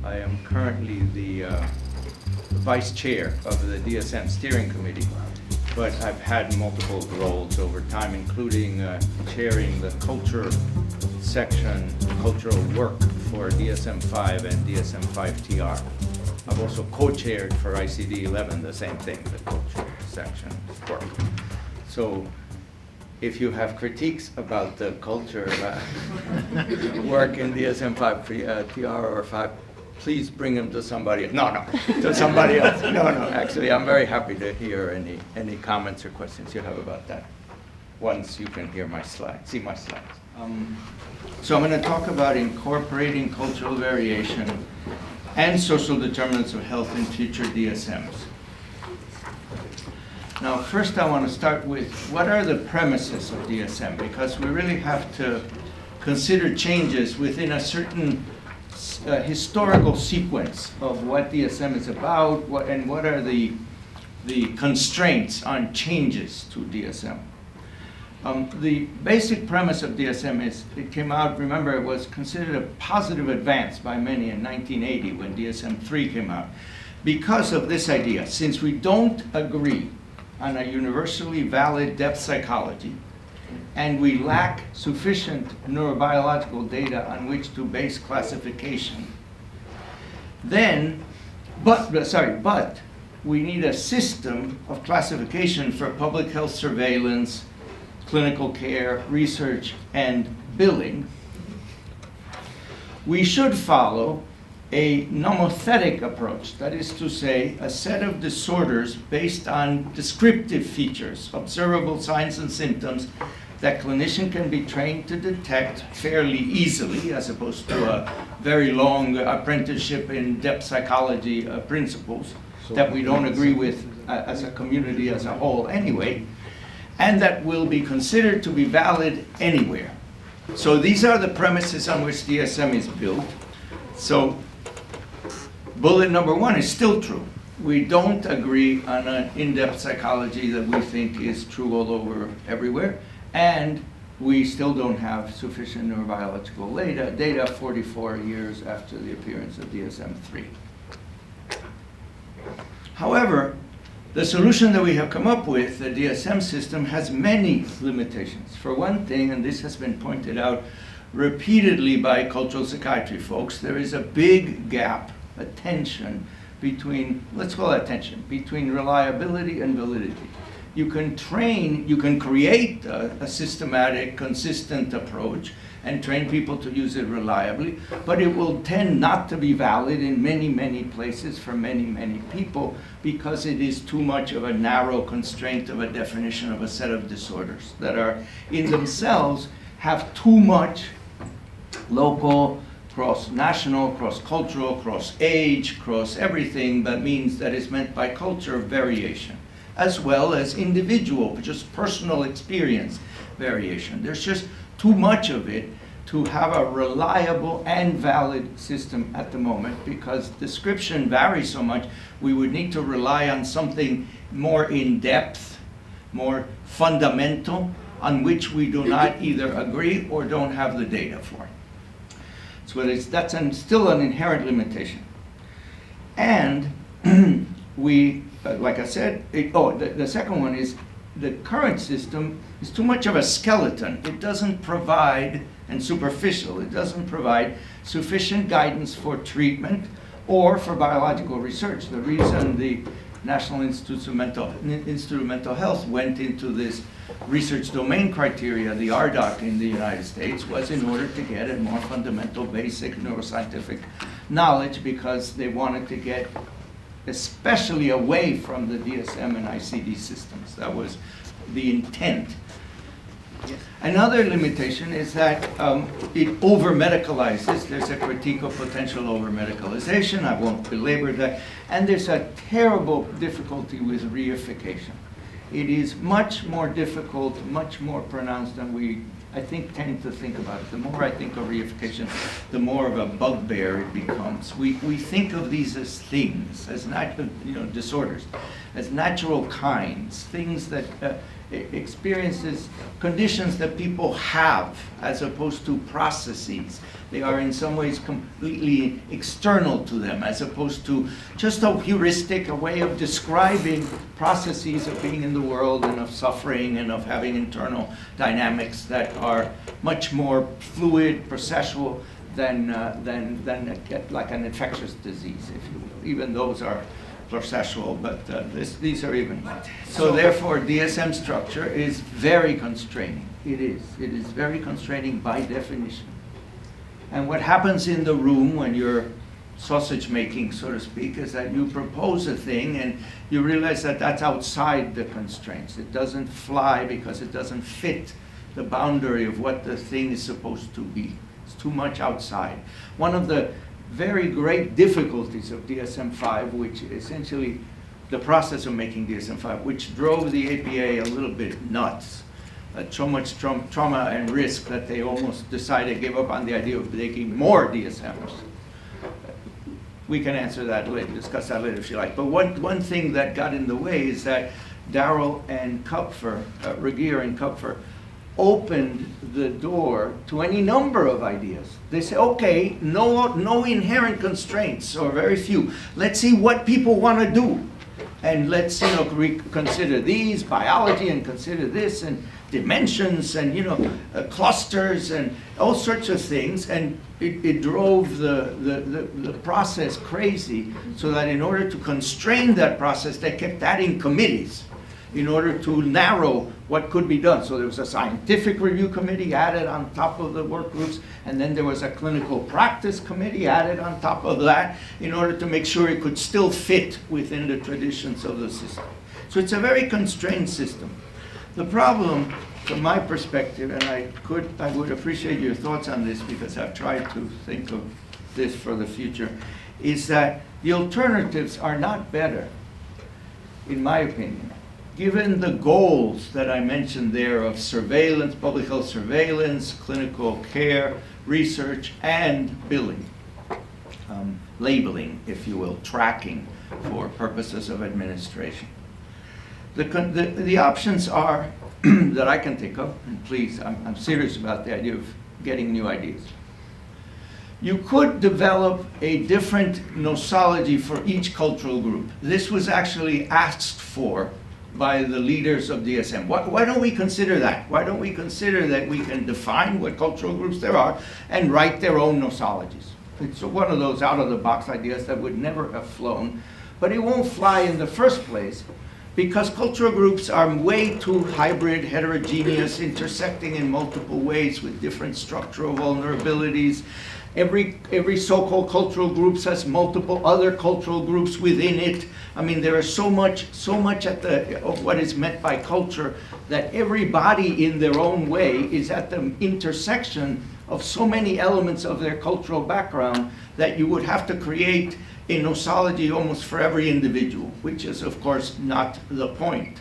I am currently the vice chair of the DSM steering committee, but I've had multiple roles over time, including chairing the culture section, cultural work for DSM-5 and DSM-5-TR. I've also co-chaired for ICD-11 the same thing, the culture section work. So if you have critiques about the culture work in DSM-5-TR or 5, please bring them to somebody else. No, to somebody else. No, actually, I'm very happy to hear any comments or questions you have about that once you can hear my slides, see my slides. So I'm going to talk about incorporating cultural variation and social determinants of health in future DSMs. Now, first I want to start with what are the premises of DSM, because we really have to consider changes within a certain historical sequence of what DSM is about, and what are the constraints on changes to DSM. The basic premise of DSM is, it came out, remember, it was considered a positive advance by many in 1980 when DSM-3 came out, because of this idea: since we don't agree on a universally valid depth psychology, and we lack sufficient neurobiological data on which to base classification, then, but we need a system of classification for public health surveillance, clinical care, research, and billing. We should follow a nomothetic approach, that is to say, a set of disorders based on descriptive features, observable signs and symptoms that clinician can be trained to detect fairly easily, as opposed to a very long apprenticeship in depth psychology principles that we don't agree with as a community as a whole anyway, and that will be considered to be valid anywhere. So these are the premises on which DSM is built. So bullet number one is still true. We don't agree on an in-depth psychology that we think is true all over everywhere, and we still don't have sufficient neurobiological data 44 years after the appearance of DSM-3. However, the solution that we have come up with, the DSM system, has many limitations. For one thing, and this has been pointed out repeatedly by cultural psychiatry folks, there is a big gap, a tension between, let's call it tension, between reliability and validity. You can create a systematic, consistent approach and train people to use it reliably, but it will tend not to be valid in many, many places for many, many people, because it is too much of a narrow constraint of a definition of a set of disorders that are in themselves have too much local, cross-national, cross-cultural, cross-age, cross-everything that means that is meant by culture variation, as well as individual, just personal experience variation. There's just too much of it to have a reliable and valid system at the moment, because description varies so much. We would need to rely on something more in-depth, more fundamental, on which we do not either agree or don't have the data for. So that's still an inherent limitation. And we, like I said, the second one is the current system is too much of a skeleton. It doesn't provide, and superficial, it doesn't provide sufficient guidance for treatment or for biological research. The reason the National Institute of Mental Health went into this research domain criteria, the RDoC in the United States, was in order to get a more fundamental basic neuroscientific knowledge, because they wanted to get especially away from the DSM and ICD systems. That was the intent. Yes. Another limitation is that it over-medicalizes. There's a critique of potential over-medicalization. I won't belabor that. And there's a terrible difficulty with reification. It is much more difficult, much more pronounced than we, I think, tend to think about it. The more I think of reification, the more of a bugbear it becomes. We think of these as things, as disorders, as natural kinds, things that experiences, conditions that people have as opposed to processes. They are in some ways completely external to them as opposed to just a heuristic, a way of describing processes of being in the world and of suffering and of having internal dynamics that are much more fluid, processual than like an infectious disease, if you will. Even those are processual, but these are even. So therefore, DSM structure is very constraining. It is very constraining by definition. And what happens in the room when you're sausage making, so to speak, is that you propose a thing and you realize that that's outside the constraints. It doesn't fly because it doesn't fit the boundary of what the thing is supposed to be. It's too much outside. One of the very great difficulties of DSM-5, which essentially the process of making DSM-5, which drove the APA a little bit nuts. So much trauma and risk that they almost decided, gave up on the idea of making more DSMs. We can answer that later, discuss that later if you like. But one thing that got in the way is that Darrell and Kupfer, Regier and Kupfer, opened the door to any number of ideas. They say, okay, no inherent constraints, or very few. Let's see what people want to do. And let's consider these, biology, and consider this, and dimensions, and clusters, and all sorts of things. And it drove the process crazy, so that in order to constrain that process, they kept adding committees in order to narrow what could be done. So there was a scientific review committee added on top of the work groups, and then there was a clinical practice committee added on top of that in order to make sure it could still fit within the traditions of the system. So it's a very constrained system. The problem, from my perspective, and I would appreciate your thoughts on this because I've tried to think of this for the future, is that the alternatives are not better, in my opinion. Given the goals that I mentioned there of surveillance, public health surveillance, clinical care, research, and billing, labeling, if you will, tracking for purposes of administration. The options are, that I can think of, and please, I'm serious about the idea of getting new ideas. You could develop a different nosology for each cultural group. This was actually asked for by the leaders of DSM. Why don't we consider that? Why don't we consider that we can define what cultural groups there are and write their own nosologies? It's one of those out-of-the-box ideas that would never have flown, but it won't fly in the first place because cultural groups are way too hybrid, heterogeneous, intersecting in multiple ways with different structural vulnerabilities. Every so-called cultural group has multiple other cultural groups within it. I mean, there is so much of what is meant by culture that everybody in their own way is at the intersection of so many elements of their cultural background that you would have to create a nosology almost for every individual, which is, of course, not the point.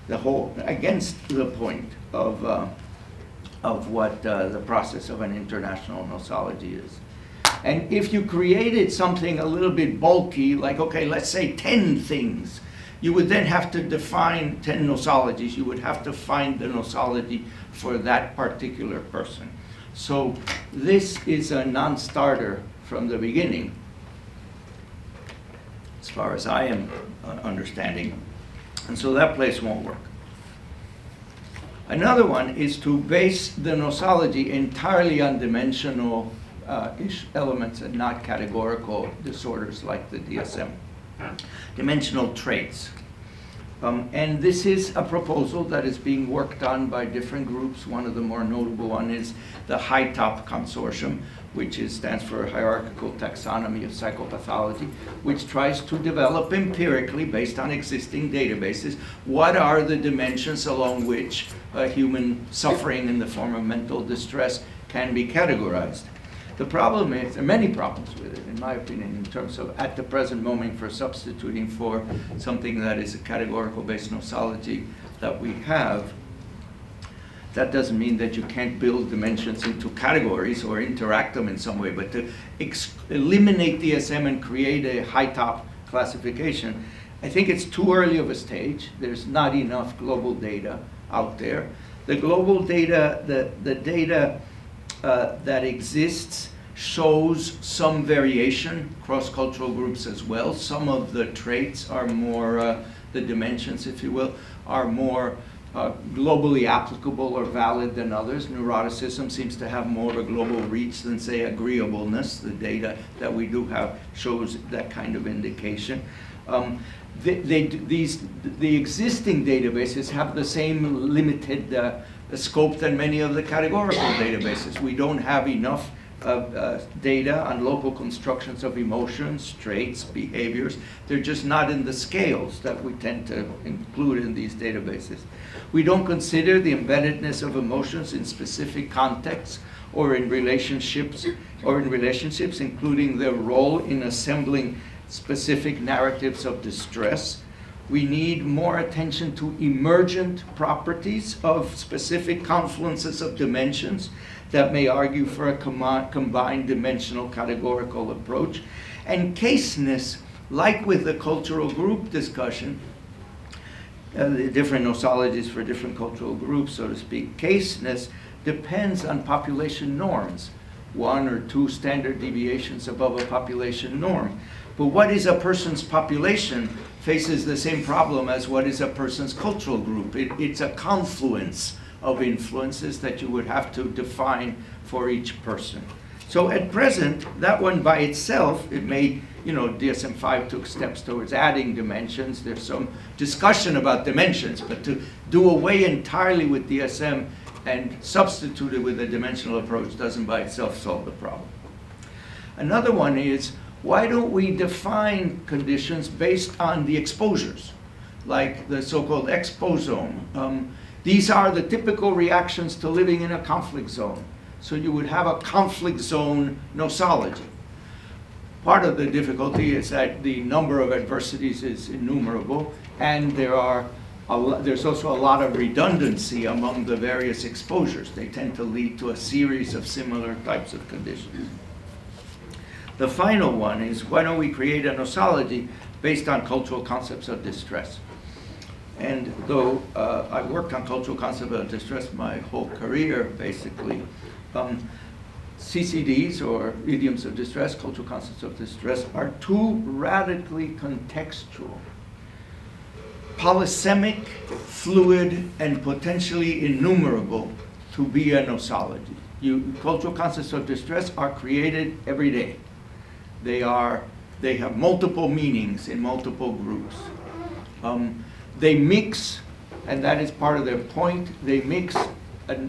Against the point of what the process of an international nosology is. And if you created something a little bit bulky, like, okay, let's say 10 things, you would then have to define 10 nosologies. You would have to find the nosology for that particular person. So this is a non-starter from the beginning, as far as I am understanding. And so that place won't work. Another one is to base the nosology entirely on dimensional elements and not categorical disorders like the DSM. Dimensional traits. And this is a proposal that is being worked on by different groups. One of the more notable one is the HITOP Consortium, which stands for Hierarchical Taxonomy of Psychopathology, which tries to develop empirically, based on existing databases, what are the dimensions along which human suffering in the form of mental distress can be categorized. The problem is, there are many problems with it, in my opinion, in terms of, at the present moment, for substituting for something that is a categorical-based nosology that we have. That doesn't mean that you can't build dimensions into categories or interact them in some way, but to eliminate DSM and create a high-top classification I think it's too early of a stage. There's not enough global data out there. The global data, the data that exists shows some variation across cultural groups as well. Some of the traits are more, the dimensions, if you will, are more globally applicable or valid than others. Neuroticism seems to have more of a global reach than, say, agreeableness. The data that we do have shows that kind of indication. The existing databases have the same limited scope than many of the categorical databases. We don't have enough data on local constructions of emotions, traits, behaviors. They're just not in the scales that we tend to include in these databases. We don't consider the embeddedness of emotions in specific contexts or in relationships, including their role in assembling specific narratives of distress. We need more attention to emergent properties of specific confluences of dimensions that may argue for a combined dimensional categorical approach. And caseness, like with the cultural group discussion, the different nosologies for different cultural groups, so to speak, caseness depends on population norms, 1 or 2 standard deviations above a population norm. But what is a person's population faces the same problem as what is a person's cultural group. It's a confluence of influences that you would have to define for each person. So at present, that one by itself, it may, DSM-5 took steps towards adding dimensions. There's some discussion about dimensions, but to do away entirely with DSM and substitute it with a dimensional approach doesn't by itself solve the problem. Another one is, why don't we define conditions based on the exposures, like the so-called exposome? These are the typical reactions to living in a conflict zone. So you would have a conflict zone nosology. Part of the difficulty is that the number of adversities is innumerable, and there's also a lot of redundancy among the various exposures. They tend to lead to a series of similar types of conditions. The final one is, why don't we create a nosology based on cultural concepts of distress? And though I worked on cultural concepts of distress my whole career, basically, CCDs, or idioms of distress, cultural concepts of distress, are too radically contextual, polysemic, fluid, and potentially innumerable to be a nosology. Cultural concepts of distress are created every day. They have multiple meanings in multiple groups. They mix, and that is part of their point, they mix a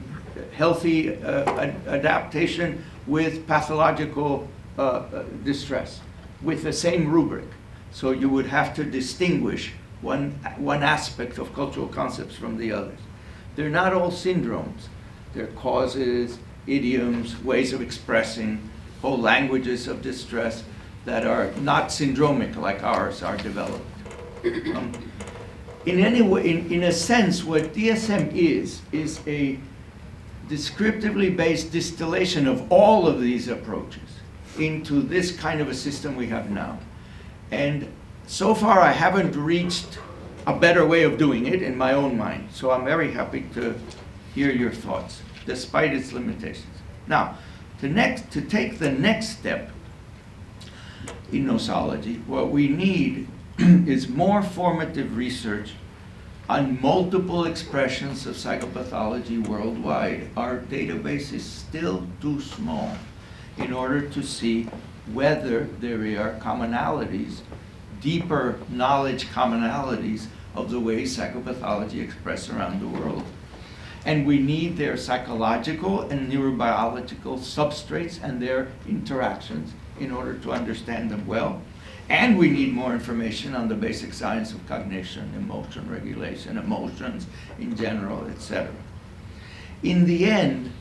healthy adaptation with pathological distress, with the same rubric. So you would have to distinguish one aspect of cultural concepts from the others. They're not all syndromes. They're causes, idioms, ways of expressing, whole languages of distress that are not syndromic like ours are developed. In a sense, what DSM is a descriptively based distillation of all of these approaches into this kind of a system we have now. And so far, I haven't reached a better way of doing it in my own mind. So I'm very happy to hear your thoughts, despite its limitations. Now, to take the next step in nosology, what we need is more formative research on multiple expressions of psychopathology worldwide. Our database is still too small in order to see whether there are commonalities, deeper knowledge commonalities of the way psychopathology express around the world. And we need their psychological and neurobiological substrates and their interactions in order to understand them well. And we need more information on the basic science of cognition, emotion regulation, emotions in general, etc. In the end,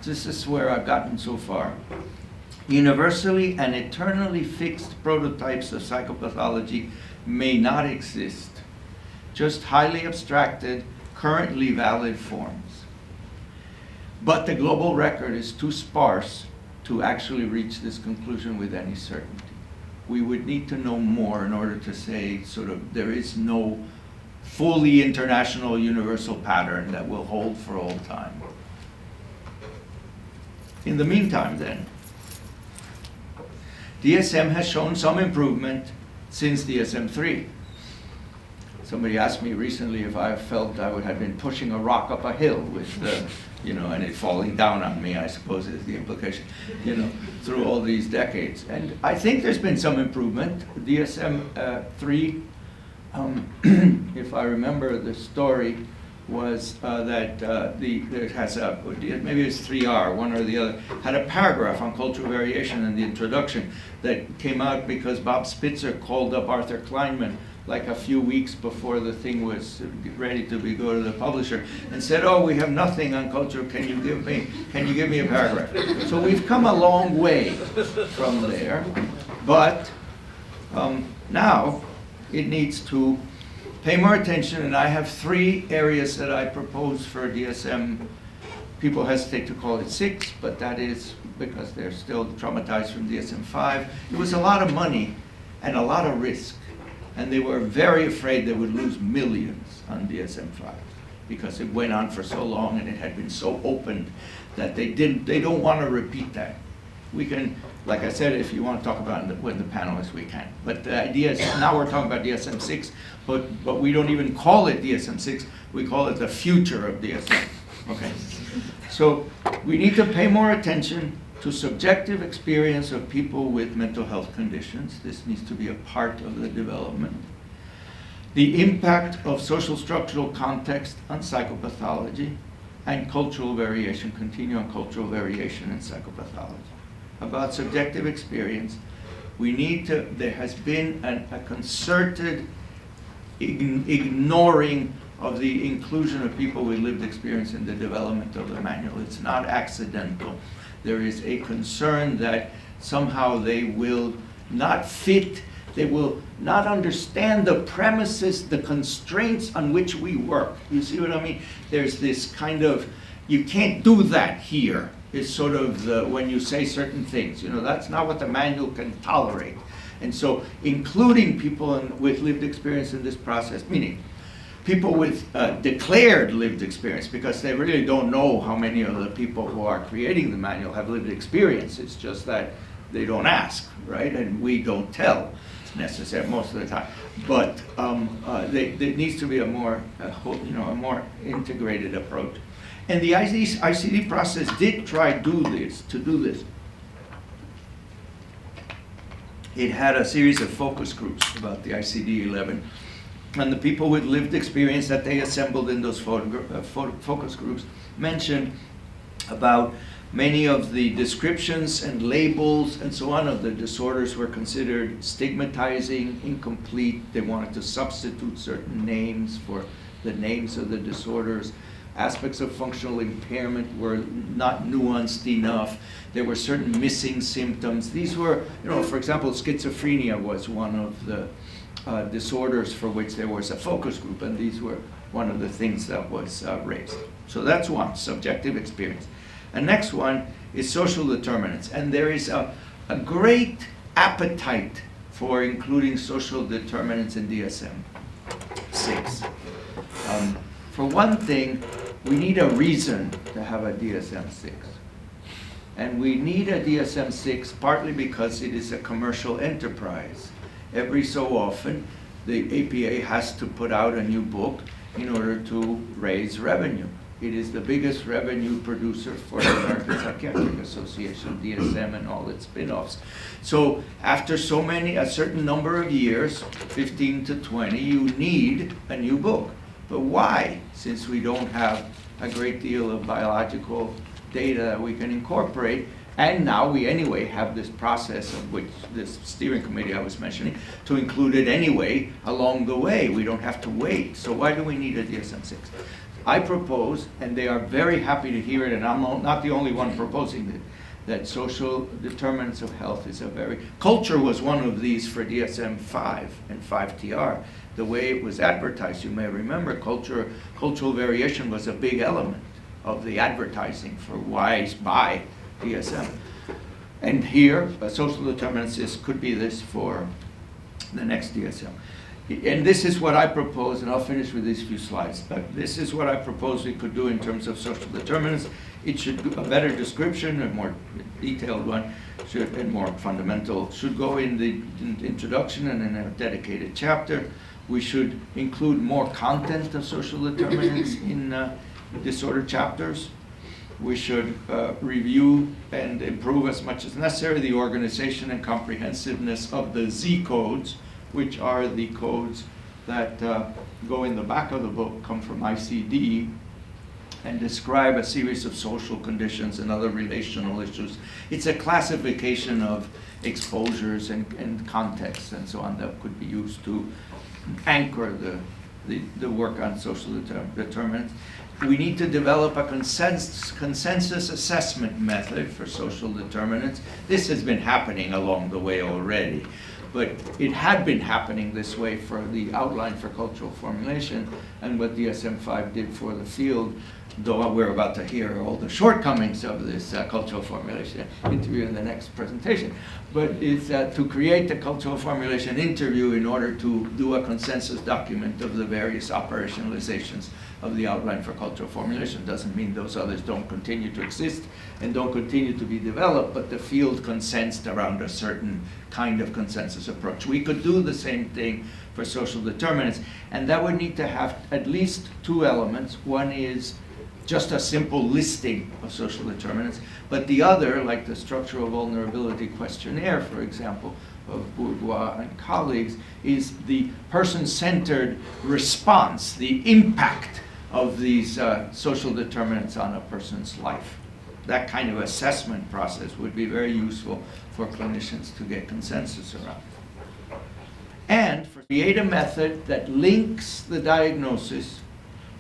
this is where I've gotten so far. Universally and eternally fixed prototypes of psychopathology may not exist, just highly abstracted, currently valid forms. But the global record is too sparse to actually reach this conclusion with any certainty. we would need to know more in order to say sort of there is no fully international universal pattern that will hold for all time. In the meantime then, DSM has shown some improvement since DSM-3. Somebody asked me recently if I felt I had been pushing a rock up a hill with and it falling down on me, I suppose is the implication, through all these decades. And I think there's been some improvement. DSM-3, if I remember the story, was that there has a, maybe it's 3R, one or the other, had a paragraph on cultural variation in the introduction that came out because Bob Spitzer called up Arthur Kleinman like a few weeks before the thing was ready to go to the publisher and said, oh, we have nothing on culture, can you give me a paragraph? So we've come a long way from there, but now it needs to pay more attention, and I have 3 areas that I propose for DSM. People hesitate to call it 6, but that is because they're still traumatized from DSM-5. It was a lot of money and a lot of risk, and they were very afraid they would lose millions on DSM-5 because it went on for so long and it had been so open that they don't want to repeat that. We can, like I said, if you want to talk about it with the panelists, we can. But the idea is, now we're talking about DSM-6, but we don't even call it DSM-6, we call it the future of DSM, okay? So we need to pay more attention to subjective experience of people with mental health conditions. This needs to be a part of the development. The impact of social structural context on psychopathology and cultural variation, continue on cultural variation in psychopathology. About subjective experience, there has been a concerted ignoring of the inclusion of people with lived experience in the development of the manual. It's not accidental. There is a concern that somehow they will not fit, they will not understand the premises, the constraints on which we work. You see what I mean? There's this kind of, you can't do that here. Is sort of when you say certain things, that's not what the manual can tolerate. And so including people with lived experience in this process, meaning people with declared lived experience, because they really don't know how many of the people who are creating the manual have lived experience. It's just that they don't ask, right? And we don't tell necessarily most of the time. But there needs to be a more integrated approach. And the ICD process did try to do this. It had a series of focus groups about the ICD-11. And the people with lived experience that they assembled in those focus groups mentioned about many of the descriptions and labels and so on of the disorders were considered stigmatizing, incomplete. They wanted to substitute certain names for the names of the disorders. Aspects of functional impairment were not nuanced enough. There were certain missing symptoms. These were, for example, schizophrenia was one of the disorders for which there was a focus group, and these were one of the things that was raised. So that's one, subjective experience. And next one is social determinants, and there is a great appetite for including social determinants in DSM-6. For one thing, we need a reason to have a DSM-6. And we need a DSM-6 partly because it is a commercial enterprise. Every so often, the APA has to put out a new book in order to raise revenue. It is the biggest revenue producer for the American Psychiatric Association, DSM, and all its spin-offs. So after a certain number of years, 15 to 20, you need a new book. But why? Since we don't have a great deal of biological data that we can incorporate, and now we anyway have this process of which this steering committee I was mentioning, to include it anyway along the way. We don't have to wait. So why do we need a DSM-6? I propose, and they are very happy to hear it, and I'm not the only one proposing it, that social determinants of health is culture was one of these for DSM-5 and 5TR. The way it was advertised, you may remember, cultural variation was a big element of the advertising for whys by DSM. And here, social determinants could be this for the next DSM. And this is what I propose, and I'll finish with these few slides. This is what I propose we could do in terms of social determinants. It should do a better description, a more detailed one, and more fundamental, should go in the introduction and in a dedicated chapter. We should include more content of social determinants in disorder chapters. We should review and improve as much as necessary the organization and comprehensiveness of the Z codes, which are the codes that go in the back of the book, come from ICD, and describe a series of social conditions and other relational issues. It's a classification of exposures and contexts and so on that could be used to anchor the work on social determinants. We need to develop a consensus assessment method for social determinants. This has been happening along the way already, but it had been happening this way for the outline for cultural formulation, and what DSM-5 did for the field, though we're about to hear all the shortcomings of this cultural formulation interview in the next presentation. But it's to create the cultural formulation interview in order to do a consensus document of the various operationalizations of the outline for cultural formulation. Doesn't mean those others don't continue to exist and don't continue to be developed, but the field consensed around a certain kind of consensus approach. We could do the same thing for social determinants, and that would need to have at least two elements. One is just a simple listing of social determinants, but the other, like the structural vulnerability questionnaire, for example, of Bourgeois and colleagues, is the person-centered response, the impact of these social determinants on a person's life. That kind of assessment process would be very useful for clinicians to get consensus around. And create a method that links the diagnosis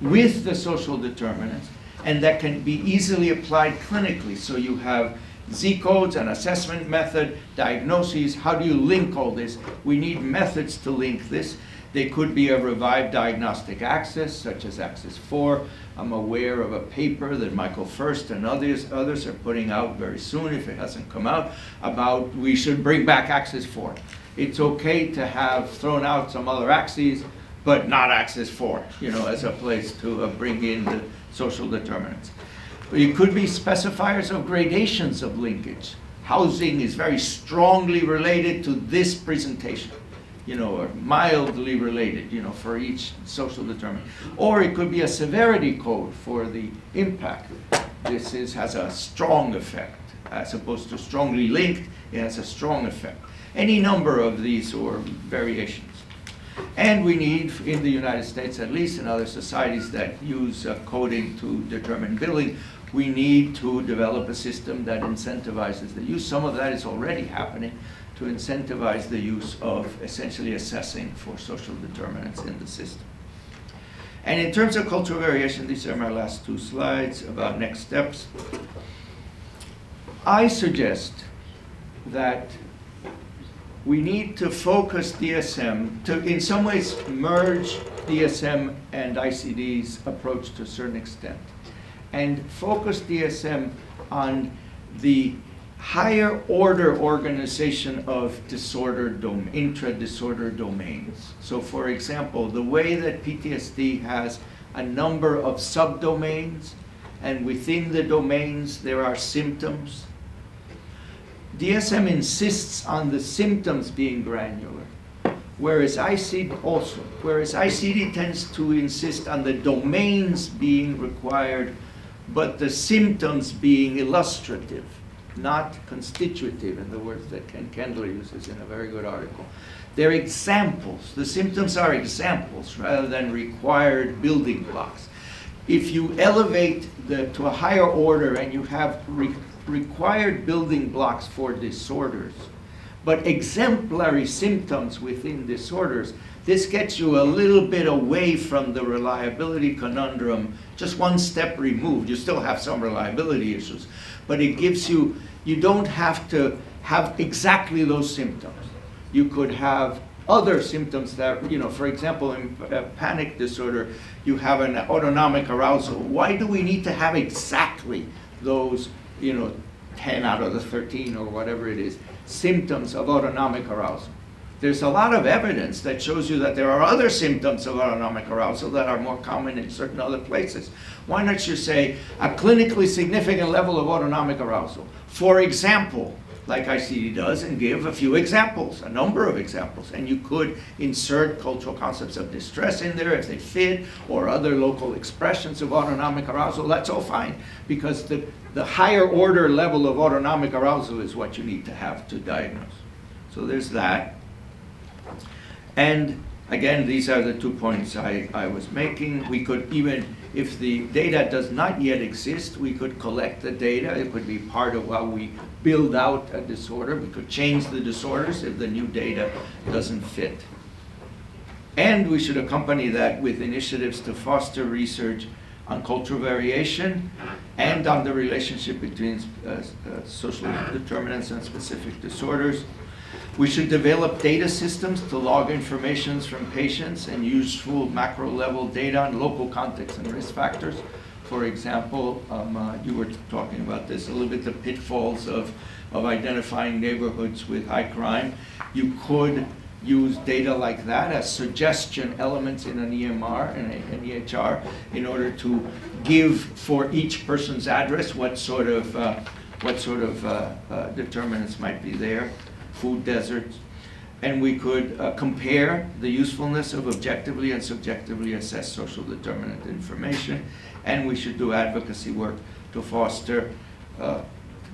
with the social determinants and that can be easily applied clinically. So you have Z codes, an assessment method, diagnoses. How do you link all this? We need methods to link this. They could be a revived diagnostic axis, such as Axis 4. I'm aware of a paper that Michael First and others are putting out very soon, if it hasn't come out, about we should bring back Axis 4. It's okay to have thrown out some other axes, but not Axis 4, as a place to bring in the social determinants. But it could be specifiers of gradations of linkage. Housing is very strongly related to this presentation, or mildly related, for each social determinant. Or it could be a severity code for the impact. This has a strong effect, as opposed to strongly linked, it has a strong effect. Any number of these or variations. And we need, in the United States at least, and other societies that use coding to determine billing, we need to develop a system that incentivizes the use. Some of that is already happening, to incentivize the use of essentially assessing for social determinants in the system. And in terms of cultural variation, these are my last two slides about next steps. I suggest that we need to focus DSM, to in some ways merge DSM and ICD's approach to a certain extent, and focus DSM on the higher order organization of intra-disorder domains. So for example, the way that PTSD has a number of subdomains, and within the domains there are symptoms. DSM insists on the symptoms being granular, whereas ICD tends to insist on the domains being required, but the symptoms being illustrative, not constitutive, in the words that Ken Kendler uses in a very good article. They're examples. The symptoms are examples rather than required building blocks. If you elevate to a higher order and you have required building blocks for disorders, but exemplary symptoms within disorders, this gets you a little bit away from the reliability conundrum, just one step removed. You still have some reliability issues, but it gives you don't have to have exactly those symptoms. You could have other symptoms that, for example, in panic disorder, you have an autonomic arousal. Why do we need to have exactly those, 10 out of the 13 or whatever it is, symptoms of autonomic arousal. There's a lot of evidence that shows you that there are other symptoms of autonomic arousal that are more common in certain other places. Why not you say a clinically significant level of autonomic arousal? For example, like ICD does, and give a few examples, a number of examples. And you could insert cultural concepts of distress in there if they fit, or other local expressions of autonomic arousal. That's all fine, because the higher order level of autonomic arousal is what you need to have to diagnose. So there's that. And again, these are the 2 points I was making. We could even, if the data does not yet exist, we could collect the data. It could be part of how we build out a disorder. We could change the disorders if the new data doesn't fit. And we should accompany that with initiatives to foster research on cultural variation and on the relationship between social determinants and specific disorders. We should develop data systems to log information from patients and useful macro-level data on local context and risk factors. For example, you were talking about this a little bit, the pitfalls of identifying neighborhoods with high crime. You could use data like that as suggestion elements in an EMR and an EHR in order to give for each person's address what sort of determinants might be there. Food deserts, and we could compare the usefulness of objectively and subjectively assessed social determinant information, and we should do advocacy work to foster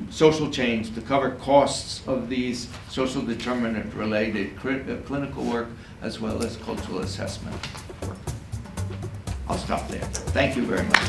social change, to cover costs of these social determinant related clinical work as well as cultural assessment work. I'll stop there. Thank you very much.